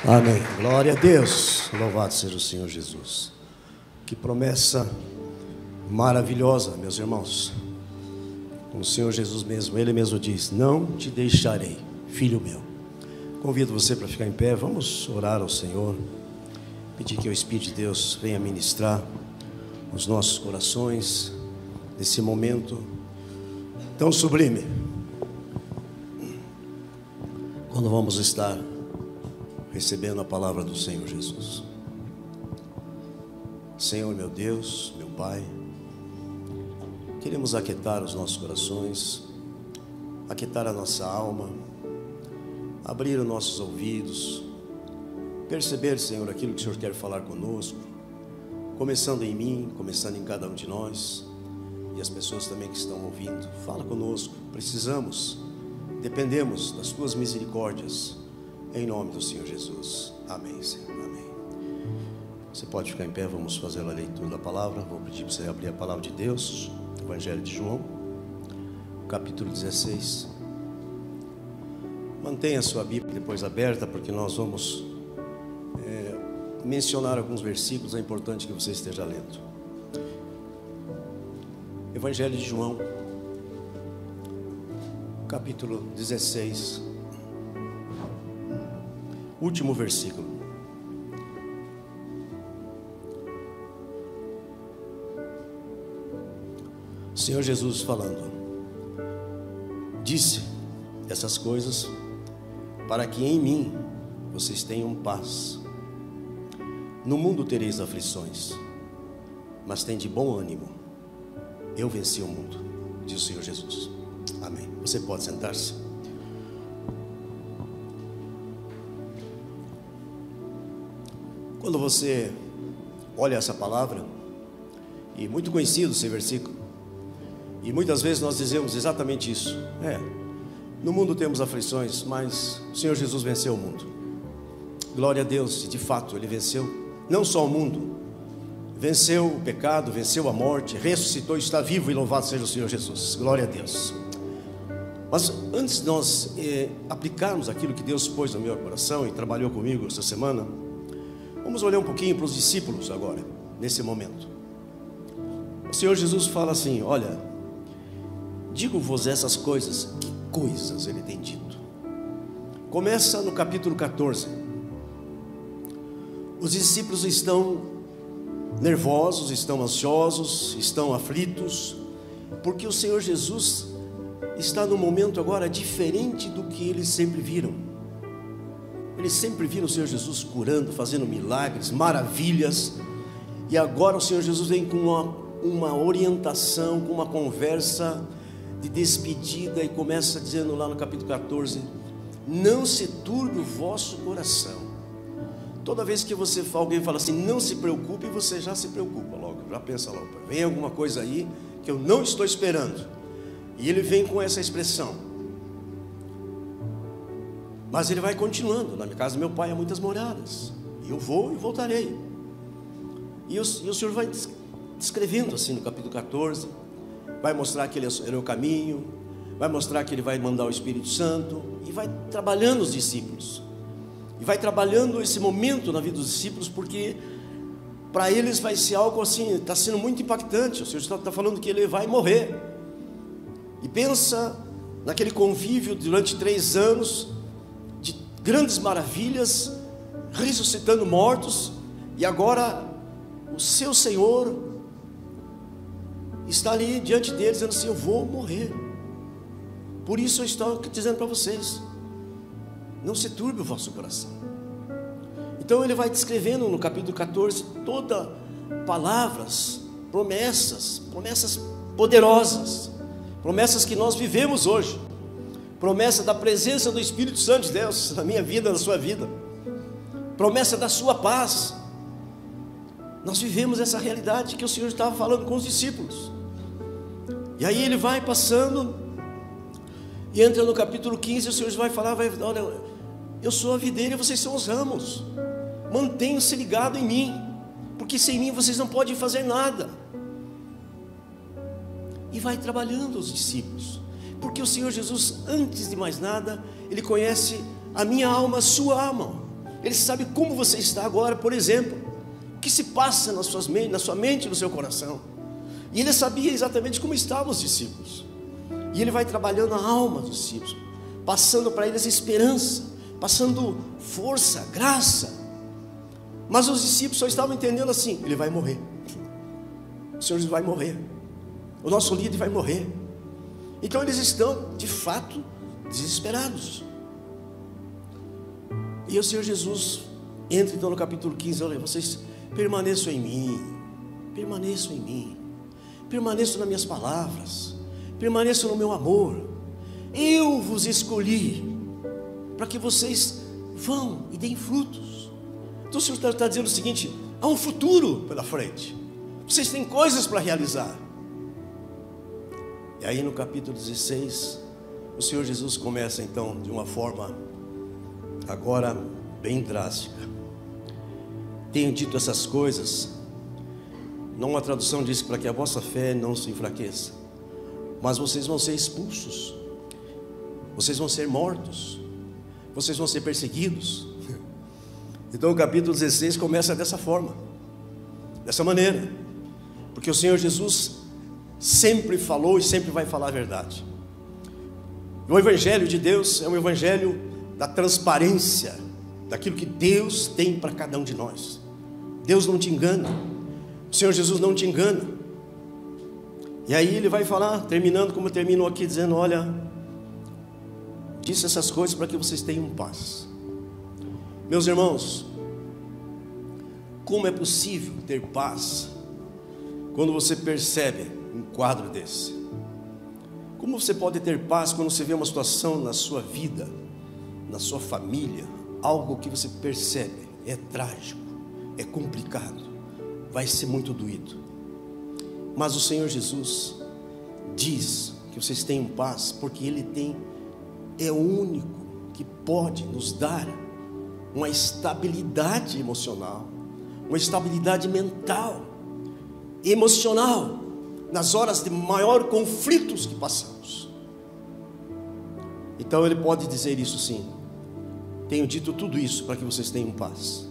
Amém. Glória a Deus. Louvado seja o Senhor Jesus. Que promessa maravilhosa, meus irmãos. O Senhor Jesus mesmo, Ele mesmo diz: não te deixarei, filho meu. Convido você para ficar em pé. Vamos orar ao Senhor, pedir que o Espírito de Deus venha ministrar os nossos corações nesse momento tão sublime, quando vamos estar recebendo a palavra do Senhor Jesus. Senhor, meu Deus, meu Pai, queremos aquietar os nossos corações, aquietar a nossa alma, abrir os nossos ouvidos, perceber, Senhor, aquilo que o Senhor quer falar conosco, começando em mim, começando em cada um de nós, e as pessoas também que estão ouvindo. Fala conosco, precisamos, dependemos das Tuas misericórdias, em nome do Senhor Jesus. Amém, Senhor. Amém. Você pode ficar em pé, vamos fazer a leitura da palavra. Vou pedir para você abrir a palavra de Deus, Evangelho de João, capítulo 16. Mantenha a sua Bíblia depois aberta, porque nós vamos mencionar alguns versículos. É importante que você esteja lendo. Evangelho de João, capítulo 16, último versículo. O Senhor Jesus falando: disse essas coisas para que em mim vocês tenham paz. No mundo tereis aflições, mas tende bom ânimo, eu venci o mundo, diz o Senhor Jesus. Amém. Você pode sentar-se. Quando você olha essa palavra, e muito conhecido esse versículo, e muitas vezes nós dizemos exatamente isso: no mundo temos aflições, mas o Senhor Jesus venceu o mundo. Glória a Deus, de fato Ele venceu, não só o mundo, venceu o pecado, venceu a morte, ressuscitou, está vivo, e louvado seja o Senhor Jesus. Glória a Deus. Mas antes de nós aplicarmos aquilo que Deus pôs no meu coração e trabalhou comigo essa semana, vamos olhar um pouquinho para os discípulos agora, nesse momento. O Senhor Jesus fala assim: olha, digo-vos essas coisas. Que coisas Ele tem dito? Começa no capítulo 14. Os discípulos estão nervosos, estão ansiosos, estão aflitos, porque o Senhor Jesus está num momento agora diferente do que eles sempre viram. Eles sempre viram o Senhor Jesus curando, fazendo milagres, maravilhas, e agora o Senhor Jesus vem com uma orientação, com uma conversa de despedida, e começa dizendo lá no capítulo 14: não se turbe o vosso coração. Toda vez que alguém fala assim, não se preocupe, você já se preocupa logo, já pensa logo, vem alguma coisa aí que eu não estou esperando. E ele vem com essa expressão. Mas ele vai continuando: na casa do meu pai há muitas moradas, e eu vou e voltarei. E o Senhor vai descrevendo assim no capítulo 14, vai mostrar que Ele é o caminho, vai mostrar que Ele vai mandar o Espírito Santo, e vai trabalhando os discípulos, e vai trabalhando esse momento na vida dos discípulos, porque para eles vai ser algo assim, está sendo muito impactante. O Senhor está falando que Ele vai morrer, e pensa naquele convívio durante 3 anos, de grandes maravilhas, ressuscitando mortos, e agora o seu Senhor está ali diante deles, dizendo assim: eu vou morrer. Por isso eu estou dizendo para vocês, não se turbe o vosso coração. Então ele vai descrevendo no capítulo 14 toda palavras, promessas poderosas, promessas que nós vivemos hoje, promessa da presença do Espírito Santo de Deus na minha vida, na sua vida, promessa da sua paz. Nós vivemos essa realidade que o Senhor estava falando com os discípulos. E aí ele vai passando, e entra no capítulo 15, o Senhor vai falar: olha, eu sou a videira e vocês são os ramos, mantenham-se ligados em mim, porque sem mim vocês não podem fazer nada. E vai trabalhando os discípulos, porque o Senhor Jesus, antes de mais nada, Ele conhece a minha alma, a sua alma. Ele sabe como você está agora, por exemplo, o que se passa na sua mente, no seu coração. E Ele sabia exatamente como estavam os discípulos. E Ele vai trabalhando a alma dos discípulos, passando para eles esperança, passando força, graça. Mas os discípulos só estavam entendendo assim: Ele vai morrer, o Senhor vai morrer, o nosso líder vai morrer. Então eles estão de fato desesperados. E o Senhor Jesus entra então no capítulo 15, olha, vocês permaneçam em mim, permaneçam em mim, permaneçam nas minhas palavras, permaneçam no meu amor. Eu vos escolhi para que vocês vão e deem frutos. Então o Senhor está dizendo o seguinte: há um futuro pela frente, vocês têm coisas para realizar. E aí no capítulo 16, o Senhor Jesus começa então de uma forma agora bem drástica. Tenho dito essas coisas, não, a tradução diz para que a vossa fé não se enfraqueça, mas vocês vão ser expulsos, vocês vão ser mortos, vocês vão ser perseguidos. Então o capítulo 16 começa dessa forma, dessa maneira, porque o Senhor Jesus sempre falou e sempre vai falar a verdade. O Evangelho de Deus é um Evangelho da transparência, daquilo que Deus tem para cada um de nós. Deus não te engana, o Senhor Jesus não te engana. E aí Ele vai falar, terminando como terminou aqui, dizendo: olha, disse essas coisas para que vocês tenham paz. Meus irmãos, como é possível ter paz quando você percebe um quadro desse? Como você pode ter paz quando você vê uma situação na sua vida, na sua família, algo que você percebe é trágico, é complicado, vai ser muito doído? Mas o Senhor Jesus diz que vocês tenham paz, porque Ele é o único que pode nos dar uma estabilidade emocional, uma estabilidade mental, emocional, nas horas de maior conflitos que passamos. Então Ele pode dizer isso sim: tenho dito tudo isso para que vocês tenham paz.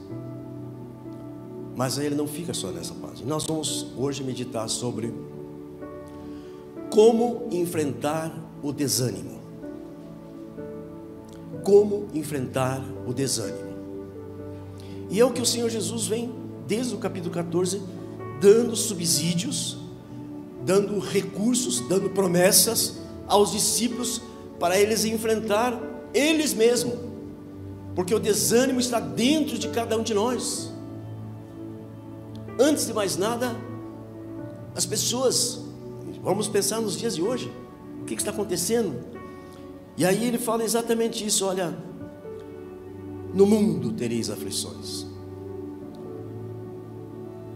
Mas Ele não fica só nessa paz. Nós vamos hoje meditar sobre como enfrentar o desânimo. Como enfrentar o desânimo. E é o que o Senhor Jesus vem, desde o capítulo 14, dando subsídios, dando recursos, dando promessas aos discípulos para eles enfrentar eles mesmos, porque o desânimo está dentro de cada um de nós. Antes de mais nada, as pessoas, vamos pensar nos dias de hoje, o que está acontecendo? E aí Ele fala exatamente isso: olha, no mundo tereis aflições.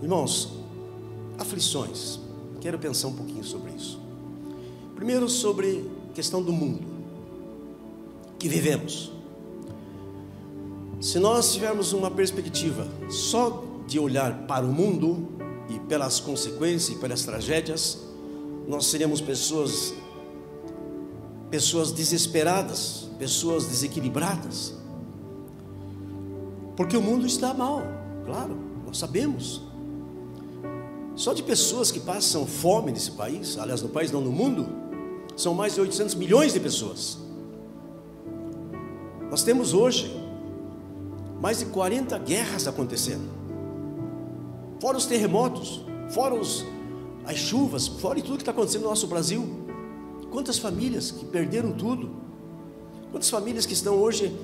Irmãos, aflições, quero pensar um pouquinho sobre isso. Primeiro, sobre a questão do mundo que vivemos. Se nós tivermos uma perspectiva só de olhar para o mundo e pelas consequências e pelas tragédias, nós seremos pessoas desesperadas, pessoas desequilibradas, porque o mundo está mal, claro, nós sabemos. Só de pessoas que passam fome nesse país, aliás, no país não, no mundo, são mais de 800 milhões de pessoas. Nós temos hoje mais de 40 guerras acontecendo, fora os terremotos, fora as chuvas, fora tudo que está acontecendo no nosso Brasil. Quantas famílias que perderam tudo, quantas famílias que estão hoje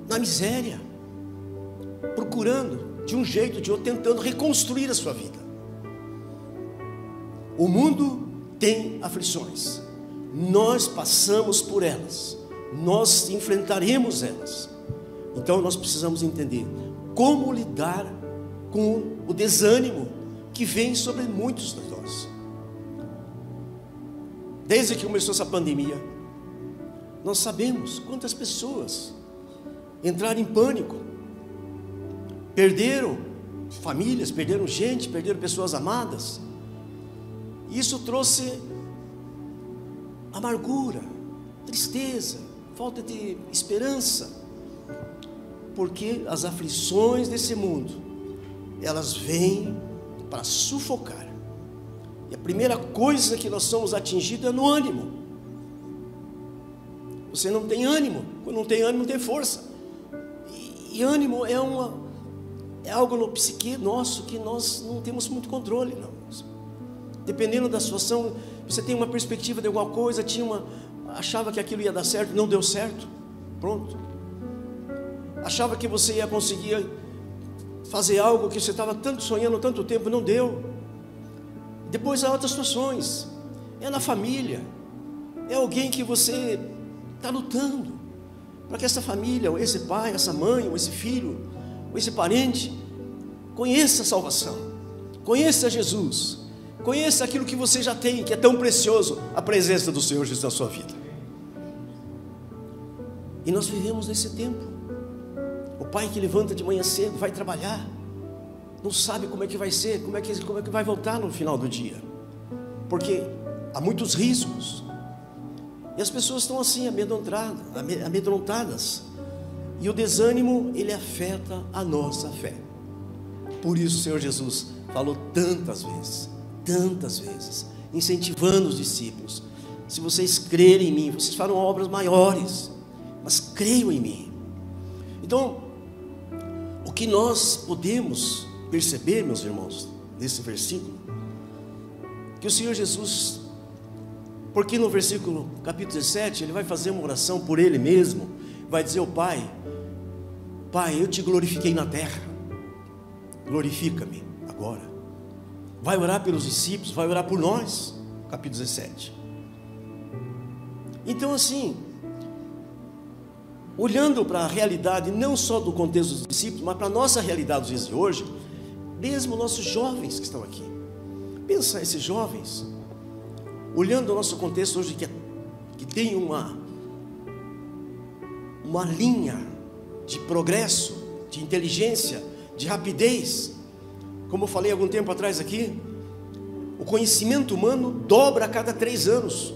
na miséria, procurando de um jeito ou de outro, tentando reconstruir a sua vida. O mundo tem aflições, nós passamos por elas, nós enfrentaremos elas. Então nós precisamos entender como lidar com o desânimo que vem sobre muitos de nós. Desde que começou essa pandemia, nós sabemos quantas pessoas entraram em pânico, perderam famílias, perderam gente, perderam pessoas amadas. Isso trouxe amargura, tristeza, falta de esperança. porque as aflições desse mundo, elas vêm para sufocar. E a primeira coisa que nós somos atingidos é no ânimo. Você não tem ânimo. Quando não tem ânimo, não tem força. E ânimo é algo no psique nosso que nós não temos muito controle, não. Dependendo da situação, você tem uma perspectiva de alguma coisa, achava que aquilo ia dar certo, não deu certo. Pronto. Achava que você ia conseguir fazer algo que você estava tanto sonhando, tanto tempo, não deu. Depois há outras situações. É na família. É alguém que você está lutando para que essa família, ou esse pai, essa mãe, ou esse filho, ou esse parente conheça a salvação, conheça Jesus, conheça aquilo que você já tem, que é tão precioso, a presença do Senhor Jesus na sua vida. E nós vivemos nesse tempo. O pai que levanta de manhã cedo, vai trabalhar, não sabe como é que vai ser, como é que vai voltar no final do dia, porque há muitos riscos, e as pessoas estão assim, amedrontadas, e o desânimo, ele afeta a nossa fé. Por isso o Senhor Jesus falou tantas vezes, incentivando os discípulos: se vocês crerem em mim, vocês farão obras maiores, mas creiam em mim. Então, o que nós podemos perceber, meus irmãos, nesse versículo, que o Senhor Jesus, porque no versículo capítulo 17, ele vai fazer uma oração por ele mesmo, vai dizer ao Pai: Pai, eu te glorifiquei na terra, glorifica-me agora. Vai orar pelos discípulos, vai orar por nós, capítulo 17. Então, assim, olhando para a realidade, não só do contexto dos discípulos, mas para a nossa realidade dos dias de hoje, mesmo nossos jovens que estão aqui, pensa esses jovens, olhando o nosso contexto hoje, que tem uma linha de progresso, de inteligência, de rapidez. Como eu falei algum tempo atrás aqui, o conhecimento humano dobra a cada 3 anos.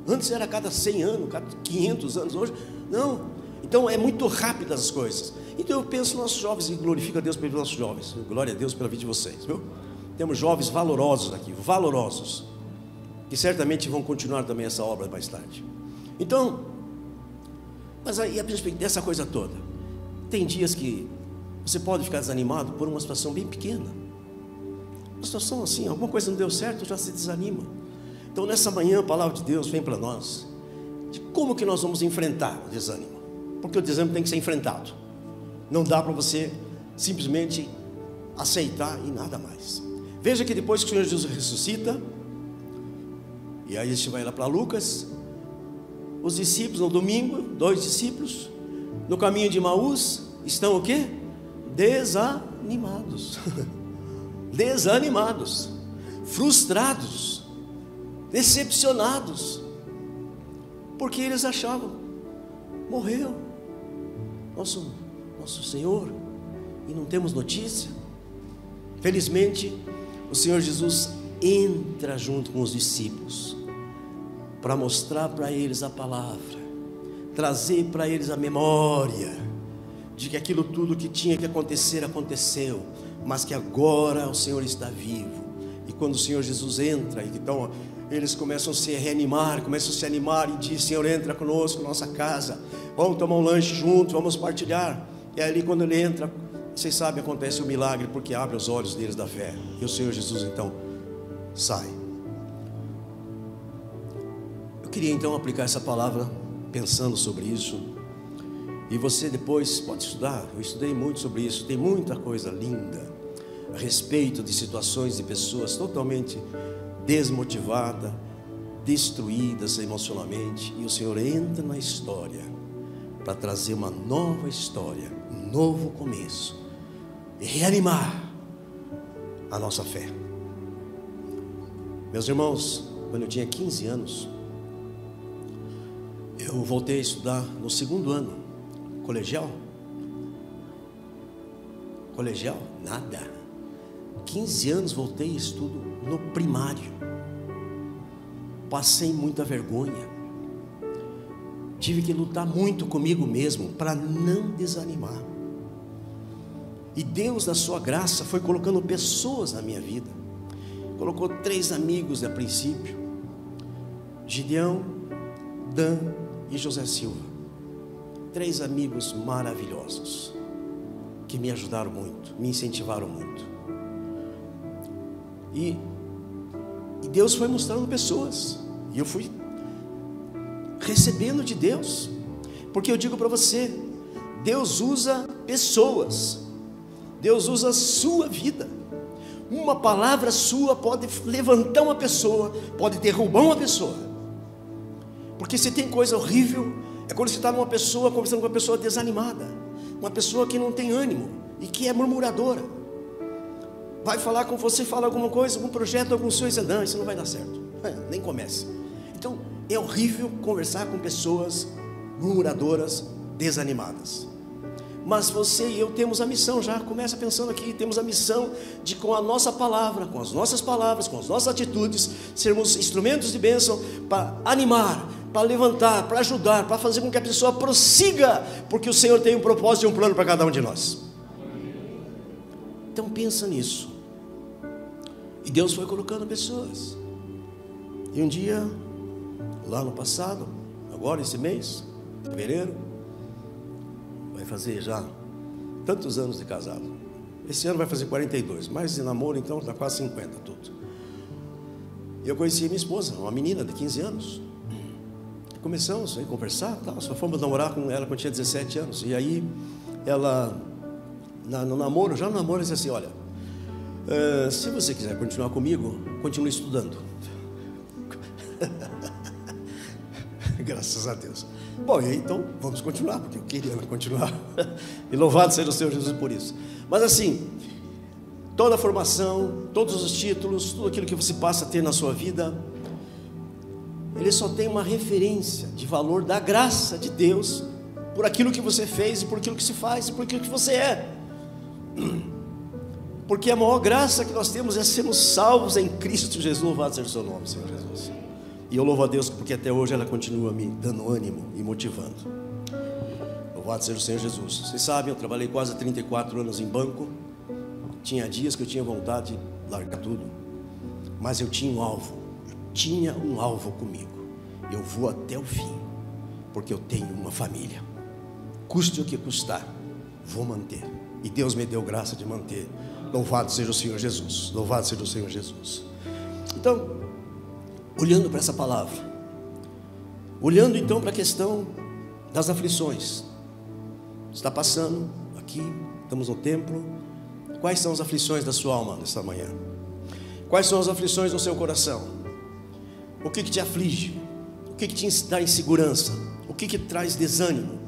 Antes era a cada 100 anos, cada 500 anos, hoje não. Então é muito rápido as coisas. Então eu penso nos nossos jovens, e glorifico a Deus pelos nossos jovens. Glória a Deus pela vida de vocês, viu? Temos jovens valorosos aqui, valorosos, que certamente vão continuar também essa obra mais tarde. Então, mas aí a perspectiva dessa coisa toda, tem dias que você pode ficar desanimado por uma situação bem pequena, uma situação assim, alguma coisa não deu certo, já se desanima. Então nessa manhã a palavra de Deus vem para nós, de como que nós vamos enfrentar o desânimo, porque o desânimo tem que ser enfrentado, não dá para você simplesmente aceitar e nada mais. Veja que depois que o Senhor Jesus ressuscita, e aí a gente vai lá para Lucas, os discípulos no domingo, 2 discípulos, no caminho de Emaús, estão o quê? Desanimados, desanimados, frustrados, decepcionados, porque eles achavam, morreu nosso Senhor, e não temos notícia. Felizmente, o Senhor Jesus entra junto com os discípulos, para mostrar para eles a palavra, trazer para eles a memória, de que aquilo tudo que tinha que acontecer, aconteceu, mas que agora o Senhor está vivo. E quando o Senhor Jesus entra, então eles começam a se reanimar, começam a se animar e diz: Senhor, entra conosco na nossa casa, vamos tomar um lanche junto, vamos partilhar. E ali quando ele entra, vocês sabem, acontece o milagre, porque abre os olhos deles da fé, e o Senhor Jesus então sai. Eu queria então aplicar essa palavra pensando sobre isso, e você depois pode estudar. Eu estudei muito sobre isso, tem muita coisa linda a respeito de situações de pessoas totalmente desmotivadas, destruídas emocionalmente, e o Senhor entra na história para trazer uma nova história, um novo começo, e reanimar a nossa fé. Meus irmãos, quando eu tinha 15 anos, eu voltei a estudar no 2º ano, colegial, nada, 15 anos voltei a estudo no primário, passei muita vergonha, tive que lutar muito comigo mesmo para não desanimar. E Deus, na sua graça, foi colocando pessoas na minha vida. Colocou 3 amigos a princípio: Gideão, Dan e José Silva. 3 amigos maravilhosos, que me ajudaram muito, me incentivaram muito. E Deus foi mostrando pessoas, e eu fui recebendo de Deus, porque eu digo para você, Deus usa pessoas, Deus usa a sua vida. Uma palavra sua pode levantar uma pessoa, pode derrubar uma pessoa. Porque se tem coisa horrível, é quando você está numa pessoa, conversando com uma pessoa desanimada, uma pessoa que não tem ânimo e que é murmuradora. Vai falar com você, fala alguma coisa, algum projeto, algum sonho, e não, isso não vai dar certo, nem comece. Então é horrível conversar com pessoas murmuradoras, desanimadas. Mas você e eu temos a missão, já começa pensando aqui, temos a missão de, com a nossa palavra, com as nossas palavras, com as nossas atitudes, sermos instrumentos de bênção para animar, para levantar, para ajudar, para fazer com que a pessoa prossiga, porque o Senhor tem um propósito e um plano para cada um de nós. Então pensa nisso. E Deus foi colocando pessoas. E um dia, lá no passado, agora esse mês, fevereiro, vai fazer já tantos anos de casado. Esse ano vai fazer 42, mas de namoro então está quase 50 tudo. Eu conheci minha esposa, uma menina de 15 anos. Começamos a conversar, tal, só fomos namorar com ela quando eu tinha 17 anos. E aí ela, no namoro, já no namoro, disse assim: olha, se você quiser continuar comigo, continue estudando. Graças a Deus. Bom, e aí então vamos continuar, porque eu queria continuar. E louvado seja o Senhor Jesus por isso. Mas assim, toda a formação, todos os títulos, tudo aquilo que você passa a ter na sua vida, ele só tem uma referência de valor da graça de Deus, por aquilo que você fez, e por aquilo que se faz, e por aquilo que você é. Porque a maior graça que nós temos é sermos salvos em Cristo Jesus. Louvado seja o seu nome, Senhor Jesus. E eu louvo a Deus porque até hoje ela continua me dando ânimo e motivando. Louvado seja o Senhor Jesus. Vocês sabem, eu trabalhei quase 34 anos em banco. Tinha dias que eu tinha vontade de largar tudo, mas eu tinha um alvo. Eu tinha um alvo comigo. Eu vou até o fim, porque eu tenho uma família. Custe o que custar, vou manter. E Deus me deu graça de manter. Louvado seja o Senhor Jesus. Louvado seja o Senhor Jesus. Então, olhando para essa palavra, olhando então para a questão das aflições, está passando aqui, estamos no templo. Quais são as aflições da sua alma nesta manhã? Quais são as aflições do seu coração? O que te aflige? O que te dá insegurança? O que traz desânimo?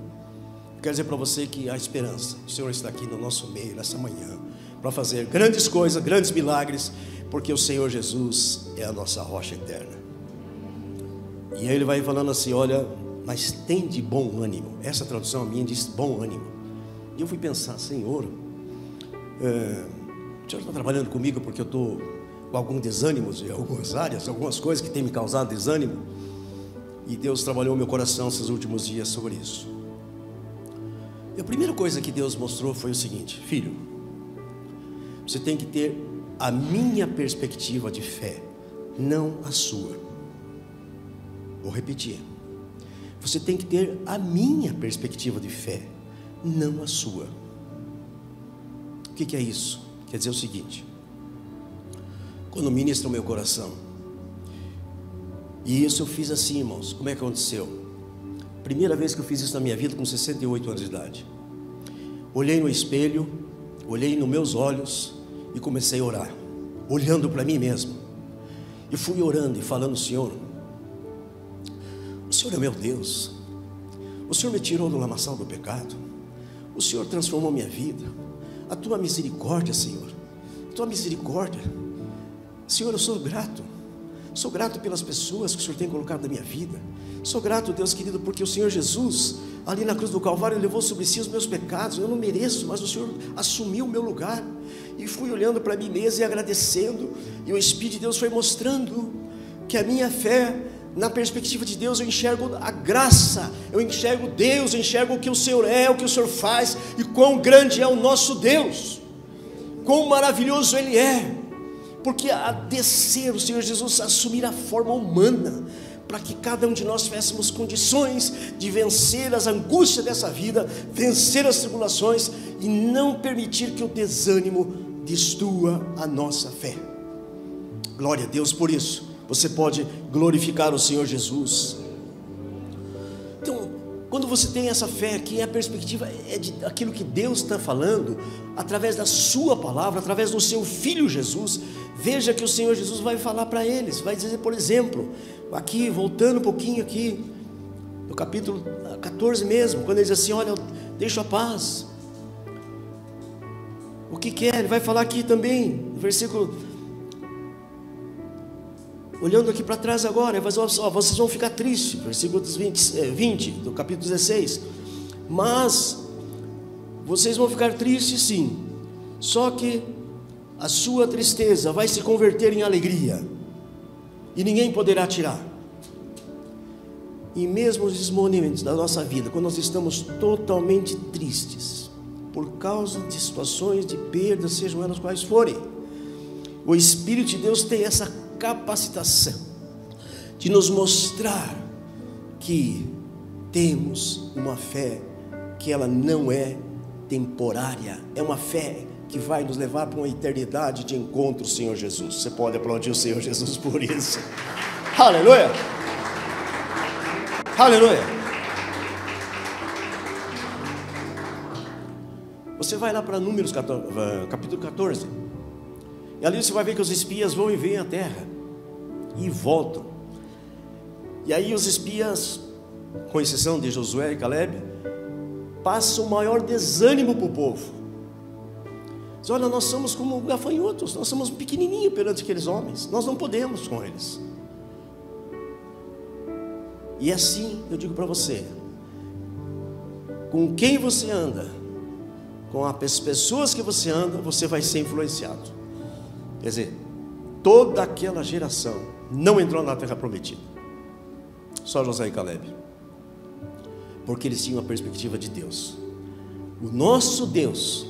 Quero dizer para você que há esperança. O Senhor está aqui no nosso meio nessa manhã para fazer grandes coisas, grandes milagres, porque o Senhor Jesus é a nossa rocha eterna. E aí ele vai falando assim: olha, mas tem de bom ânimo. Essa tradução minha diz bom ânimo. E eu fui pensar: Senhor, o Senhor está trabalhando comigo porque eu estou com algum desânimo em algumas áreas, algumas coisas que têm me causado desânimo. E Deus trabalhou meu coração esses últimos dias sobre isso. E a primeira coisa que Deus mostrou foi o seguinte: filho, você tem que ter a minha perspectiva de fé, não a sua. Vou repetir: você tem que ter a minha perspectiva de fé, não a sua. O que é isso? Quer dizer o seguinte: quando ministra o meu coração, e isso eu fiz assim, irmãos. Como é que aconteceu? Primeira vez que eu fiz isso na minha vida, com 68 anos de idade. Olhei no espelho, olhei nos meus olhos e comecei a orar, olhando para mim mesmo. E fui orando e falando: Senhor, o Senhor é meu Deus. O Senhor me tirou do lamaçal do pecado. O Senhor transformou minha vida. A tua misericórdia, Senhor, a tua misericórdia. Senhor, eu sou grato. Sou grato pelas pessoas que o Senhor tem colocado na minha vida. Sou grato, Deus querido, porque o Senhor Jesus, ali na cruz do Calvário, levou sobre si os meus pecados. Eu não mereço, mas o Senhor assumiu o meu lugar. E fui olhando para mim mesmo e agradecendo. E o Espírito de Deus foi mostrando que a minha fé Na perspectiva de Deus eu enxergo a graça, eu enxergo Deus, eu enxergo o que o Senhor é, o que o Senhor faz, e quão grande é o nosso Deus, quão maravilhoso Ele é, porque a descer o Senhor Jesus, assumir a forma humana, para que cada um de nós tivéssemos condições de vencer as angústias dessa vida, vencer as tribulações, e não permitir que o desânimo destrua a nossa fé. Glória a Deus por isso. Você pode glorificar o Senhor Jesus. Então, quando você tem essa fé aqui, a perspectiva é de aquilo que Deus está falando, através da sua palavra, através do seu Filho Jesus. Veja que o Senhor Jesus vai falar para eles, vai dizer, por exemplo, aqui, voltando um pouquinho aqui, no capítulo 14 mesmo, quando ele diz assim, olha, eu deixo a paz. O que quer? Ele vai falar aqui também, no versículo... Olhando aqui para trás agora, vocês vão ficar tristes, versículos 20 do capítulo 16, mas vocês vão ficar tristes sim, só que a sua tristeza vai se converter em alegria, e ninguém poderá tirar. E mesmo os momentos da nossa vida, quando nós estamos totalmente tristes, por causa de situações de perda, sejam elas quais forem, o Espírito de Deus tem essa capacitação de nos mostrar que temos uma fé que ela não é temporária, é uma fé que vai nos levar para uma eternidade de encontro ao Senhor Jesus. Você pode aplaudir o Senhor Jesus por isso. Aleluia, aleluia. Você vai lá para Números capítulo 14, e ali você vai ver que os espias vão e vêm à terra, e voltam. E aí os espias, com exceção de Josué e Caleb, passam o maior desânimo para o povo. Diz, olha, nós somos como gafanhotos, nós somos pequenininhos perante aqueles homens, nós não podemos com eles. E assim, eu digo para você, com quem você anda, com as pessoas que você anda, você vai ser influenciado. Quer dizer, toda aquela geração não entrou na terra prometida, só Josué e Caleb, porque eles tinham a perspectiva de Deus. O nosso Deus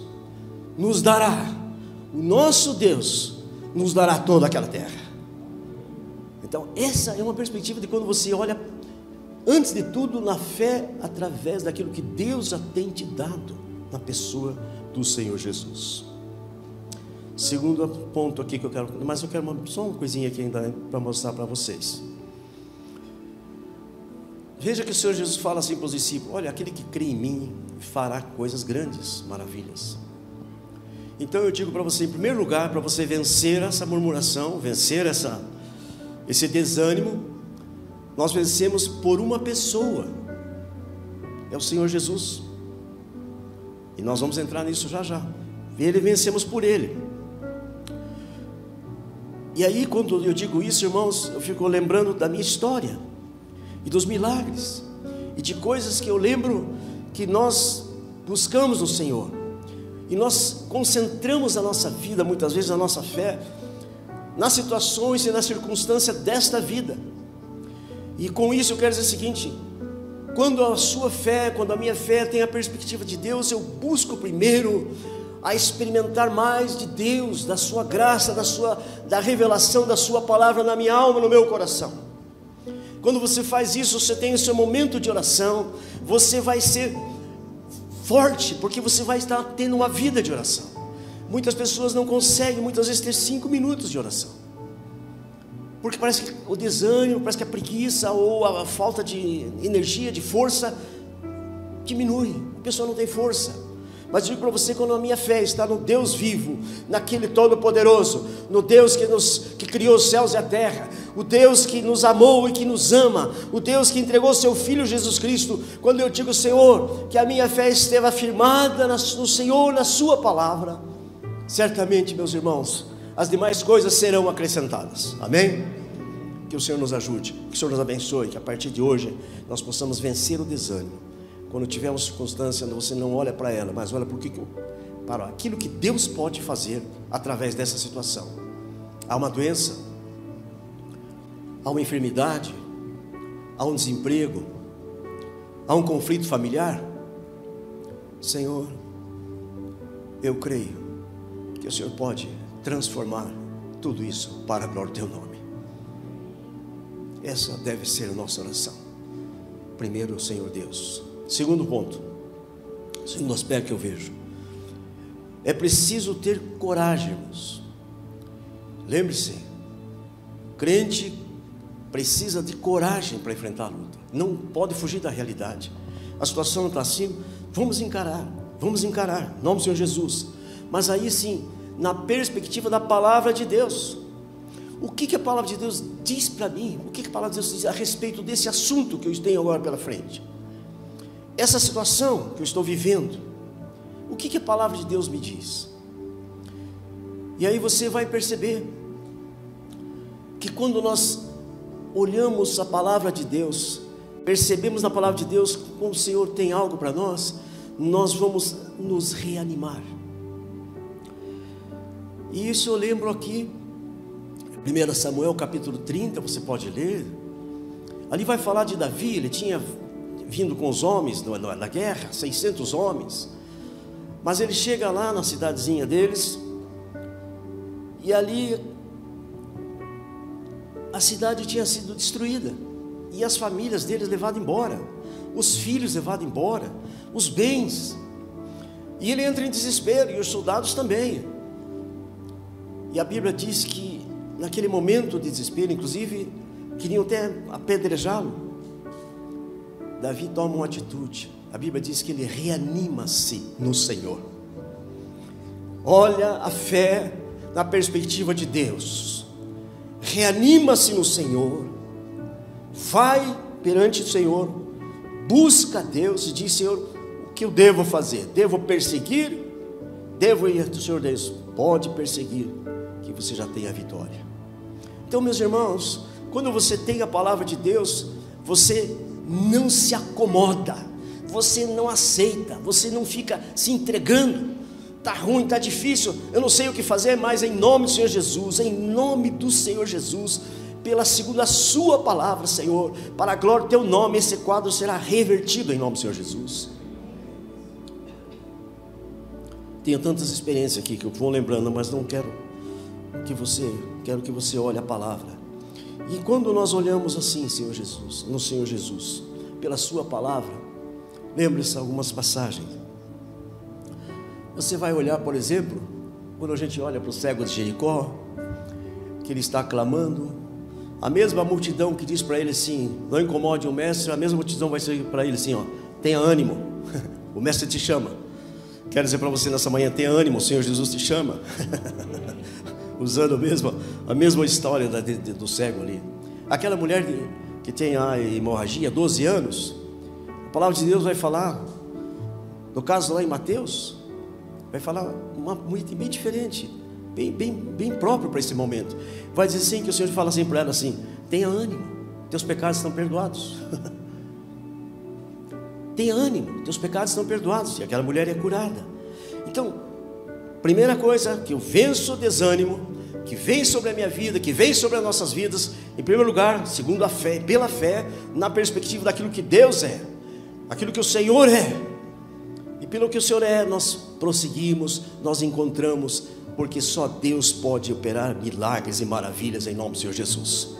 nos dará, o nosso Deus nos dará toda aquela terra. Então essa é uma perspectiva de quando você olha, antes de tudo, na fé, através daquilo que Deus já tem te dado, na pessoa do Senhor Jesus. Segundo ponto aqui que eu quero, mas eu quero só uma coisinha aqui ainda para mostrar para vocês. Veja que o Senhor Jesus fala assim para os discípulos, olha, aquele que crê em mim fará coisas grandes, maravilhas. Então eu digo para você, em primeiro lugar, para você vencer essa murmuração, vencer esse desânimo, nós vencemos por uma pessoa, é o Senhor Jesus. E nós vamos entrar nisso já já. Vencemos por Ele. E aí, quando eu digo isso, irmãos, eu fico lembrando da minha história, e dos milagres, e de coisas que eu lembro que nós buscamos no Senhor, e nós concentramos a nossa vida, muitas vezes a nossa fé, nas situações e nas circunstâncias desta vida. E com isso eu quero dizer o seguinte, quando a sua fé, quando a minha fé tem a perspectiva de Deus, eu busco primeiro a experimentar mais de Deus, da sua graça, da revelação da sua palavra na minha alma, no meu coração. Quando você faz isso, você tem o seu momento de oração, você vai ser forte, porque você vai estar tendo uma vida de oração. Muitas pessoas não conseguem, muitas vezes, ter 5 minutos de oração, porque parece que o desânimo, parece que a preguiça ou a falta de energia, de força, diminui, a pessoa não tem força. Mas digo para você, quando a minha fé está no Deus vivo, naquele Todo-Poderoso, no Deus que criou os céus e a terra, o Deus que nos amou e que nos ama, o Deus que entregou seu Filho Jesus Cristo, quando eu digo, Senhor, que a minha fé esteve afirmada no Senhor, na sua palavra, certamente, meus irmãos, as demais coisas serão acrescentadas, amém? Que o Senhor nos ajude, que o Senhor nos abençoe, que a partir de hoje nós possamos vencer o desânimo. Quando tiver uma circunstância, você não olha para ela, mas olha para aquilo que Deus pode fazer através dessa situação. Há uma doença, há uma enfermidade, há um desemprego, há um conflito familiar, Senhor, eu creio que o Senhor pode transformar tudo isso para a glória do Teu nome. Essa deve ser a nossa oração. Primeiro, Senhor Deus. Segundo ponto, segundo aspecto que eu vejo, é preciso ter coragem, irmãos. Lembre-se, crente precisa de coragem para enfrentar a luta. Não pode fugir da realidade. A situação não está assim, vamos encarar, em nome do Senhor Jesus. Mas aí sim, na perspectiva da palavra de Deus. O que a palavra de Deus diz para mim? O que a palavra de Deus diz a respeito desse assunto que eu tenho agora pela frente? Essa situação que eu estou vivendo, o que a palavra de Deus me diz? E aí você vai perceber que quando nós olhamos a palavra de Deus, percebemos na palavra de Deus como o Senhor tem algo para nós, nós vamos nos reanimar. E isso eu lembro aqui, 1 Samuel capítulo 30, você pode ler. Ali vai falar de Davi. Ele tinha vindo com os homens na guerra, 600 homens. Mas ele chega lá na cidadezinha deles, e ali a cidade tinha sido destruída, e as famílias deles levadas embora, os filhos levados embora, os bens. E ele entra em desespero, e os soldados também. E a Bíblia diz que naquele momento de desespero, inclusive queriam até apedrejá-lo, Davi toma uma atitude. A Bíblia diz que ele reanima-se no Senhor. Olha a fé na perspectiva de Deus. Reanima-se no Senhor, vai perante o Senhor, busca Deus e diz: Senhor, o que eu devo fazer? Devo perseguir? Devo ir? O Senhor Deus, pode perseguir, que você já tem a vitória. Então, meus irmãos, quando você tem a palavra de Deus, você não se acomoda, você não aceita, você não fica se entregando. Está ruim, está difícil, eu não sei o que fazer, mas em nome do Senhor Jesus, em nome do Senhor Jesus, segundo a sua palavra, Senhor, para a glória do Teu nome, esse quadro será revertido em nome do Senhor Jesus. Tenho tantas experiências aqui que eu vou lembrando, mas não quero que você olhe a palavra. E quando nós olhamos assim, Senhor Jesus, no Senhor Jesus, pela sua palavra, lembre-se algumas passagens. Você vai olhar, por exemplo, quando a gente olha para o cego de Jericó, que ele está clamando, a mesma multidão que diz para ele assim: não incomode o mestre, a mesma multidão vai ser para ele assim: ó, tenha ânimo, o mestre te chama. Quero dizer para você nessa manhã: tenha ânimo, o Senhor Jesus te chama. Usando a mesma história do cego ali. Aquela mulher que tem a hemorragia, 12 anos, a palavra de Deus vai falar, no caso lá em Mateus, vai falar um item bem diferente, bem próprio para esse momento. Vai dizer assim, que o Senhor fala assim para ela assim: tenha ânimo, teus pecados estão perdoados. Tenha ânimo, teus pecados estão perdoados. E aquela mulher é curada. Então, primeira coisa, que eu venço o desânimo, que vem sobre a minha vida, que vem sobre as nossas vidas, em primeiro lugar, segundo a fé, pela fé, na perspectiva daquilo que Deus é, aquilo que o Senhor é. E pelo que o Senhor é, nós prosseguimos, nós encontramos, porque só Deus pode operar milagres e maravilhas em nome do Senhor Jesus.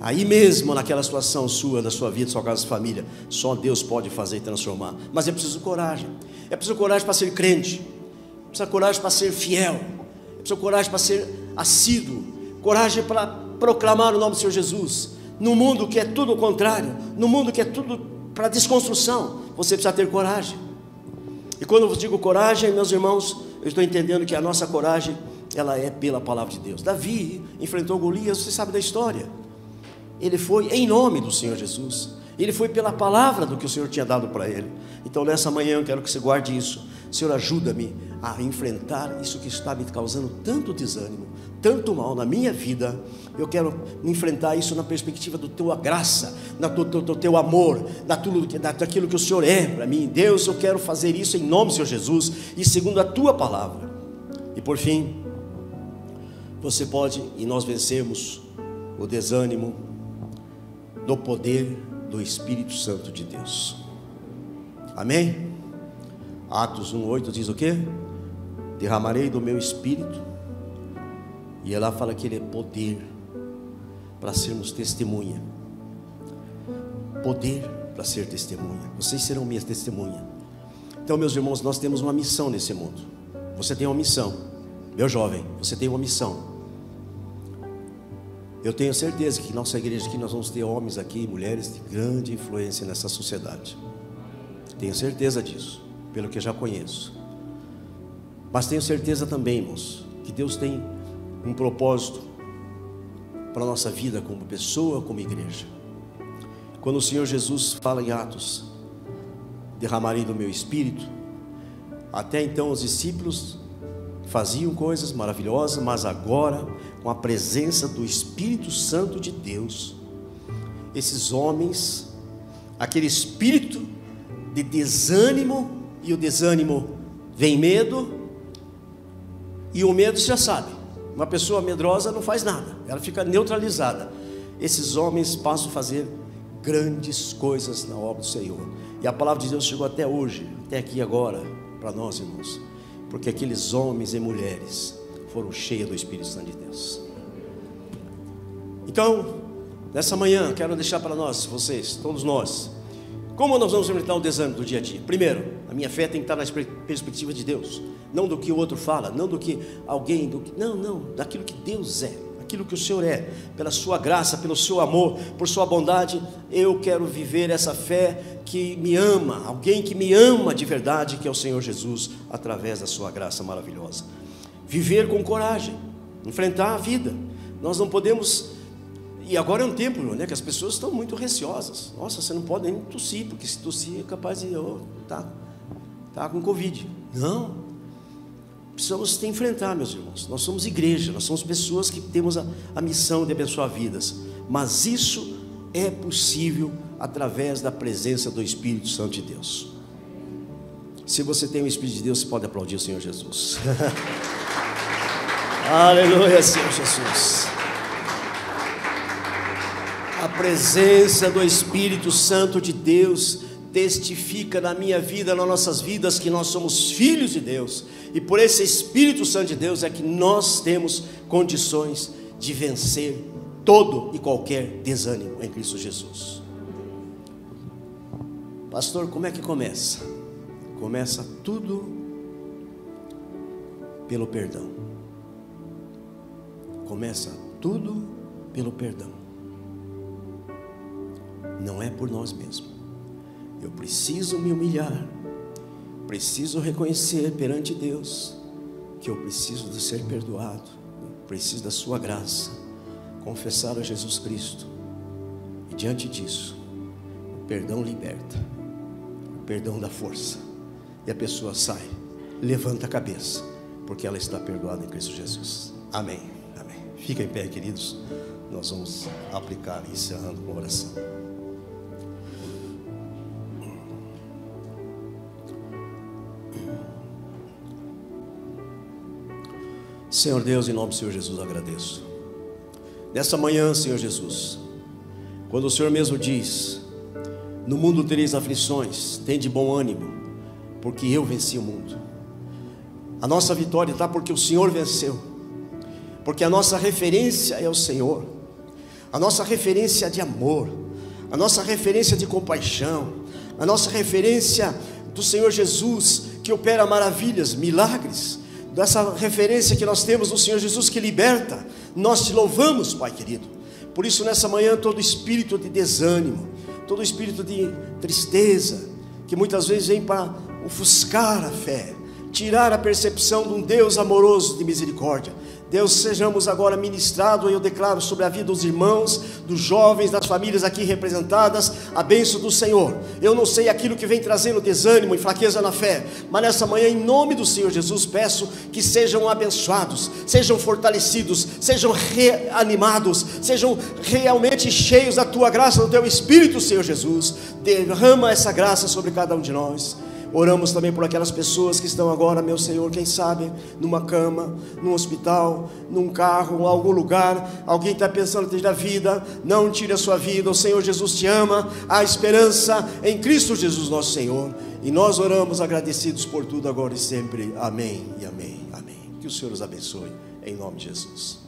Aí mesmo, naquela situação sua, da sua vida, sua casa, sua família, só Deus pode fazer e transformar. Mas é preciso coragem. É preciso coragem para ser crente, é preciso coragem para ser fiel, é preciso coragem para ser assíduo, coragem para proclamar o nome do Senhor Jesus. No mundo que é tudo o contrário, no mundo que é tudo para desconstrução, você precisa ter coragem. E quando eu digo coragem, meus irmãos, eu estou entendendo que a nossa coragem, ela é pela palavra de Deus. Davi enfrentou Golias, você sabe da história. Ele foi em nome do Senhor Jesus, ele foi pela palavra do que o Senhor tinha dado para ele. Então nessa manhã eu quero que você guarde isso. Senhor, ajuda-me a enfrentar isso que está me causando tanto desânimo, tanto mal na minha vida. Eu quero enfrentar isso na perspectiva da tua graça, do teu amor, daquilo que o Senhor é para mim. Deus, eu quero fazer isso em nome do Senhor Jesus e segundo a tua palavra. E por fim, você pode, e nós vencemos o desânimo, do poder do Espírito Santo de Deus. Amém? Atos 1:8 diz o quê? Derramarei do meu Espírito. E ela fala que ele é poder para sermos testemunha. Poder para ser testemunha. Vocês serão minhas testemunhas. Então, meus irmãos, nós temos uma missão nesse mundo. Você tem uma missão. Meu jovem, você tem uma missão. Eu tenho certeza que nossa igreja aqui, nós vamos ter homens aqui, mulheres de grande influência nessa sociedade. Tenho certeza disso, pelo que eu já conheço. Mas tenho certeza também, irmãos, que Deus tem um propósito para a nossa vida como pessoa, como igreja. Quando o Senhor Jesus fala em Atos, derramarei do meu Espírito, até então os discípulos faziam coisas maravilhosas, mas agora, com a presença do Espírito Santo de Deus, esses homens, aquele espírito de desânimo, e o desânimo vem medo, e o medo você já sabe, uma pessoa medrosa não faz nada, ela fica neutralizada. Esses homens passam a fazer grandes coisas na obra do Senhor, e a palavra de Deus chegou até hoje, até aqui agora, para nós, irmãos, porque aqueles homens e mulheres foram cheios do Espírito Santo de Deus. Então, nessa manhã, quero deixar para nós, vocês, todos nós, como nós vamos enfrentar o desânimo do dia a dia. Primeiro, a minha fé tem que estar na perspectiva de Deus, não do que o outro fala, não do que alguém, não, daquilo que Deus é, aquilo que o Senhor é, pela sua graça, pelo seu amor, por sua bondade. Eu quero viver essa fé que me ama, alguém que me ama de verdade, que é o Senhor Jesus, através da sua graça maravilhosa. Viver com coragem, enfrentar a vida. Nós não podemos, e agora é um tempo, né, que as pessoas estão muito receosas. Nossa, você não pode nem tossir, porque se tossir é capaz de, tá com Covid. Não. Precisamos enfrentar, meus irmãos. Nós somos igreja, nós somos pessoas que temos a missão de abençoar vidas, mas isso é possível através da presença do Espírito Santo de Deus. Se você tem o Espírito de Deus, você pode aplaudir o Senhor Jesus. Aleluia, Senhor Jesus. A presença do Espírito Santo de Deus testifica na minha vida, nas nossas vidas, que nós somos filhos de Deus, e por esse Espírito Santo de Deus é que nós temos condições de vencer todo e qualquer desânimo em Cristo Jesus. Pastor, como é que começa? Começa tudo pelo perdão. Começa tudo pelo perdão. Não é por nós mesmos. Eu preciso me humilhar, preciso reconhecer perante Deus que eu preciso de ser perdoado, preciso da sua graça, confessar a Jesus Cristo, e diante disso, o perdão liberta, o perdão dá força, e a pessoa sai, levanta a cabeça, porque ela está perdoada em Cristo Jesus. Amém, amém. Fica em pé, queridos, nós vamos aplicar, encerrando com oração. Senhor Deus, em nome do Senhor Jesus, agradeço. Nessa manhã, Senhor Jesus, quando o Senhor mesmo diz: no mundo tereis aflições, tende bom ânimo, porque eu venci o mundo. A nossa vitória está porque o Senhor venceu, porque a nossa referência é o Senhor, a nossa referência de amor, a nossa referência de compaixão, a nossa referência do Senhor Jesus, que opera maravilhas, milagres, dessa referência que nós temos no Senhor Jesus que liberta. Nós te louvamos, Pai querido. Por isso, nessa manhã, todo espírito de desânimo, todo espírito de tristeza, que muitas vezes vem para ofuscar a fé, tirar a percepção de um Deus amoroso de misericórdia, Deus, sejamos agora ministrados. Eu declaro sobre a vida dos irmãos, dos jovens, das famílias aqui representadas, a bênção do Senhor. Eu não sei aquilo que vem trazendo desânimo e fraqueza na fé, mas nessa manhã, em nome do Senhor Jesus, peço que sejam abençoados, sejam fortalecidos, sejam reanimados, sejam realmente cheios da Tua graça, do Teu Espírito, Senhor Jesus. Derrama essa graça sobre cada um de nós. Oramos também por aquelas pessoas que estão agora, meu Senhor, quem sabe, numa cama, num hospital, num carro, em algum lugar. Alguém está pensando em tirar a vida. Não tire a sua vida. O Senhor Jesus te ama. Há esperança em Cristo Jesus, nosso Senhor. E nós oramos agradecidos por tudo agora e sempre. Amém e amém. Amém. Que o Senhor os abençoe, em nome de Jesus.